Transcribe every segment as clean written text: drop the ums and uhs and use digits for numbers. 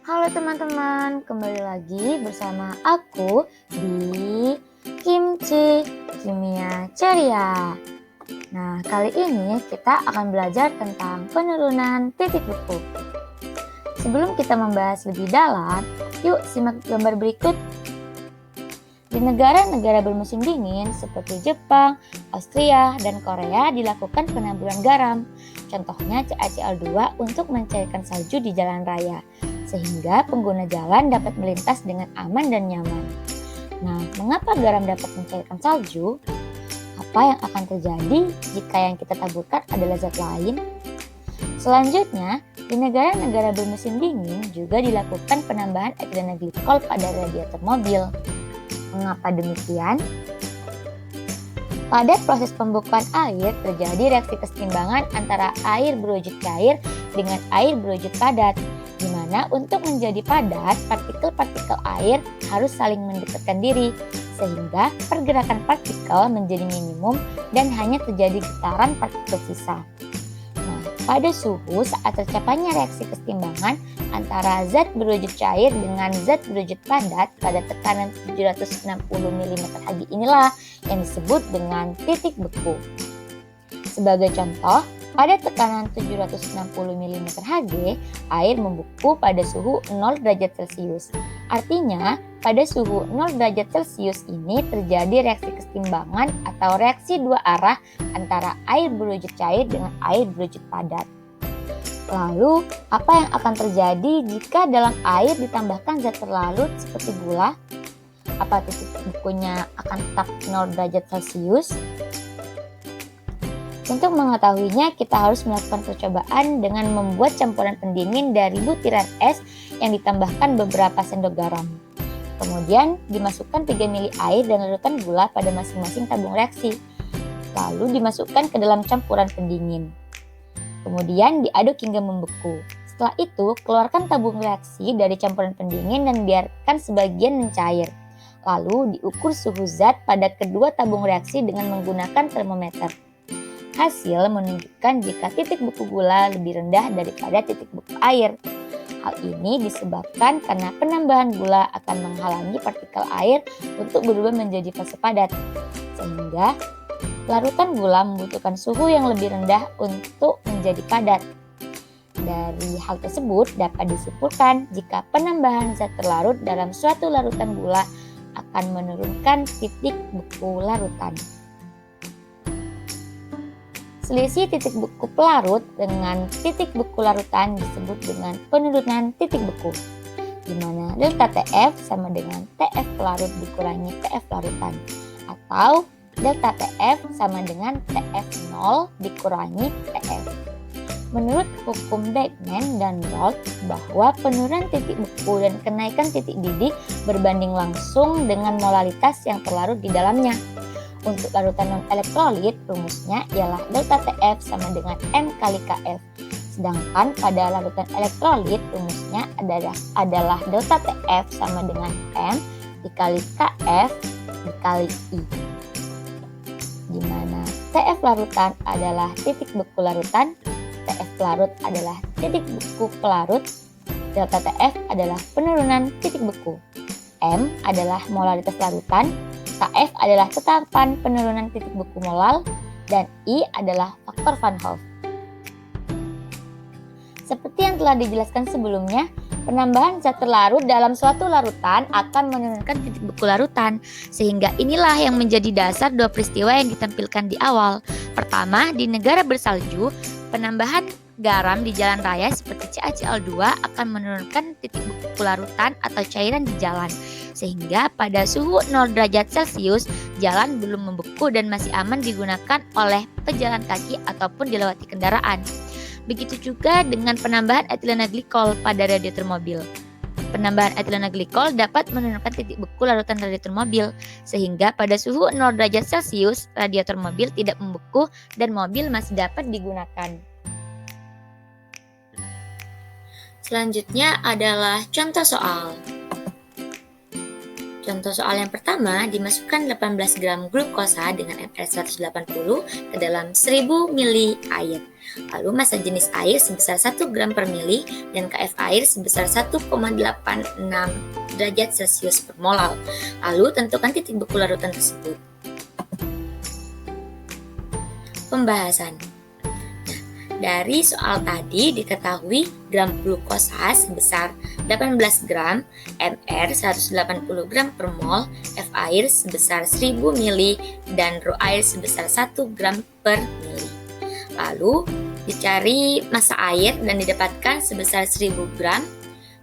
Halo teman-teman, kembali lagi bersama aku di Kimchi Kimia Ceria. Nah, kali ini kita akan belajar tentang penurunan titik beku. Sebelum kita membahas lebih dalam, yuk simak gambar berikut. Di negara-negara bermusim dingin seperti Jepang, Austria, dan Korea dilakukan penamburan garam. Contohnya CaCl2 untuk mencairkan salju di jalan raya, sehingga pengguna jalan dapat melintas dengan aman dan nyaman. Nah, mengapa garam dapat mencairkan salju? Apa yang akan terjadi jika yang kita taburkan adalah zat lain? Selanjutnya, di negara-negara bermusim dingin juga dilakukan penambahan etilen glikol pada radiator mobil. Mengapa demikian? Pada proses pembukaan air terjadi reaksi kesetimbangan antara air berwujud cair dengan air berwujud padat, di mana untuk menjadi padat, partikel-partikel air harus saling mendekatkan diri, sehingga pergerakan partikel menjadi minimum dan hanya terjadi getaran partikel sisa. Nah, pada suhu saat tercapainya reaksi kesetimbangan antara zat berwujud cair dengan zat berwujud padat pada tekanan 760 mm Hg inilah yang disebut dengan titik beku. Sebagai contoh, pada tekanan 760 mm Hg, air membeku pada suhu 0 derajat Celcius. Artinya, pada suhu 0 derajat Celcius ini terjadi reaksi kesetimbangan atau reaksi dua arah antara air berwujud cair dengan air berwujud padat. Lalu, apa yang akan terjadi jika dalam air ditambahkan zat terlarut seperti gula? Apa titik bekunya akan tetap 0 derajat Celcius? Untuk mengetahuinya, kita harus melakukan percobaan dengan membuat campuran pendingin dari butiran es yang ditambahkan beberapa sendok garam. Kemudian, dimasukkan 3 ml air dan larutan gula pada masing-masing tabung reaksi. Lalu dimasukkan ke dalam campuran pendingin. Kemudian diaduk hingga membeku. Setelah itu, keluarkan tabung reaksi dari campuran pendingin dan biarkan sebagian mencair. Lalu diukur suhu zat pada kedua tabung reaksi dengan menggunakan termometer. Hasil menunjukkan jika titik beku gula lebih rendah daripada titik beku air. Hal ini disebabkan karena penambahan gula akan menghalangi partikel air untuk berubah menjadi fase padat, sehingga larutan gula membutuhkan suhu yang lebih rendah untuk menjadi padat. Dari hal tersebut dapat disimpulkan jika penambahan zat terlarut dalam suatu larutan gula akan menurunkan titik beku larutan. Selisih titik beku pelarut dengan titik beku larutan disebut dengan penurunan titik beku, di mana delta TF sama dengan TF pelarut dikurangi TF larutan, atau delta TF sama dengan TF0 dikurangi TF. Menurut hukum Beckmann dan Roth bahwa penurunan titik beku dan kenaikan titik didih berbanding langsung dengan molaritas yang terlarut di dalamnya. Untuk larutan non-elektrolit, rumusnya ialah delta TF sama dengan M kali KF. Sedangkan pada larutan elektrolit, rumusnya adalah delta TF sama dengan M dikali KF dikali I. Di mana TF larutan adalah titik beku larutan, TF pelarut adalah titik beku pelarut, delta TF adalah penurunan titik beku, M adalah molaritas larutan, KF adalah tetapan penurunan titik beku molal, dan I adalah faktor Van Hoff. Seperti yang telah dijelaskan sebelumnya, penambahan zat terlarut dalam suatu larutan akan menurunkan titik beku larutan, sehingga inilah yang menjadi dasar dua peristiwa yang ditampilkan di awal. Pertama, di negara bersalju, penambahan garam di jalan raya seperti CaCl2 akan menurunkan titik beku larutan atau cairan di jalan, sehingga pada suhu 0 derajat Celcius, jalan belum membeku dan masih aman digunakan oleh pejalan kaki ataupun dilewati kendaraan. Begitu juga dengan penambahan etilen glikol pada radiator mobil. Penambahan etilen glikol dapat menurunkan titik beku larutan radiator mobil, sehingga pada suhu 0 derajat Celcius, radiator mobil tidak membeku dan mobil masih dapat digunakan. Selanjutnya adalah contoh soal. Contoh soal yang pertama, dimasukkan 18 gram glukosa dengan mR 180 ke dalam 1000 mili air. Lalu massa jenis air sebesar 1 gram per mili dan KF air sebesar 1,86 derajat Celcius per molal. Lalu tentukan titik beku larutan tersebut. Pembahasan. Dari soal tadi diketahui gram glukosa sebesar 18 gram, mR 180 gram per mol, F air sebesar 1000 mili, dan Rho air sebesar 1 gram per mili. Lalu dicari massa air dan didapatkan sebesar 1000 gram,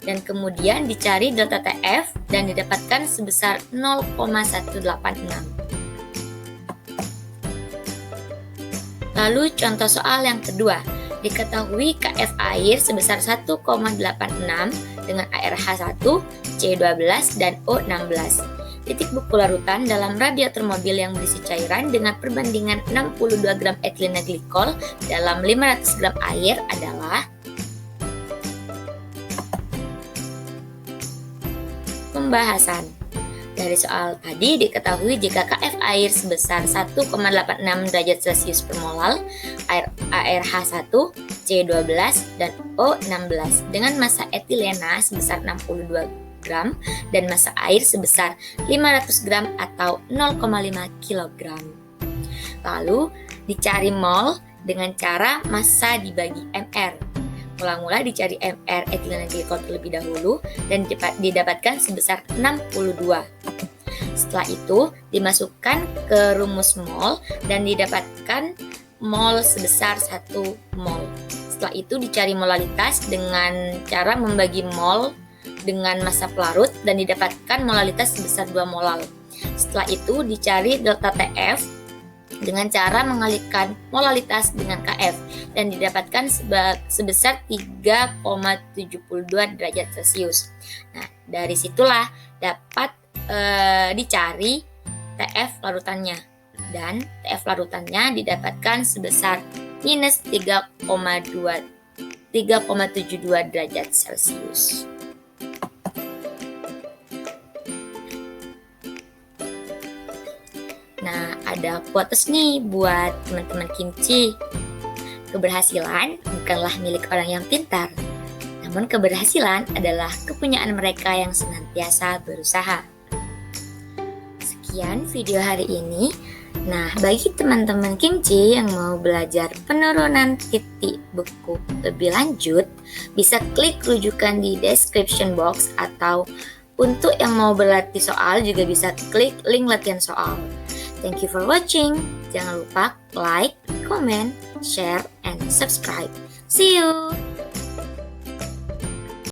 dan kemudian dicari delta TF dan didapatkan sebesar 0,186. Lalu contoh soal yang kedua, diketahui KF air sebesar 1,86 dengan ARH1, C12, dan O16. Titik beku larutan dalam radiator mobil yang berisi cairan dengan perbandingan 62 gram ethylene glikol dalam 500 gram air adalah. Pembahasan. Dari soal tadi diketahui jika KF air sebesar 1,86 derajat Celcius per molal, ARH1, C12, dan O16 dengan massa etilena sebesar 62 gram dan massa air sebesar 500 gram atau 0,5 kg. Lalu dicari mol dengan cara massa dibagi mR. Mula-mula dicari mR ethylene glikol terlebih dahulu dan didapatkan sebesar 62. Setelah itu dimasukkan ke rumus mol dan didapatkan mol sebesar 1 mol. Setelah itu dicari molalitas dengan cara membagi mol dengan massa pelarut dan didapatkan molalitas sebesar 2 molal. Setelah itu dicari delta TF dengan cara mengalihkan molalitas dengan KF dan didapatkan sebesar 3,72 derajat Celcius. Nah, dari situlah dapat dicari TF larutannya, dan TF larutannya didapatkan sebesar minus 3,72 derajat Celcius. Nah, ada quotes nih buat teman-teman kimchi. Keberhasilan bukanlah milik orang yang pintar, namun keberhasilan adalah kepunyaan mereka yang senantiasa berusaha. Sekian video hari ini. Nah, bagi teman-teman kimchi yang mau belajar penurunan titik beku lebih lanjut, bisa klik rujukan di description box, atau untuk yang mau berlatih soal juga bisa klik link latihan soal. Thank you for watching. Jangan lupa like, comment, share, and subscribe. See you!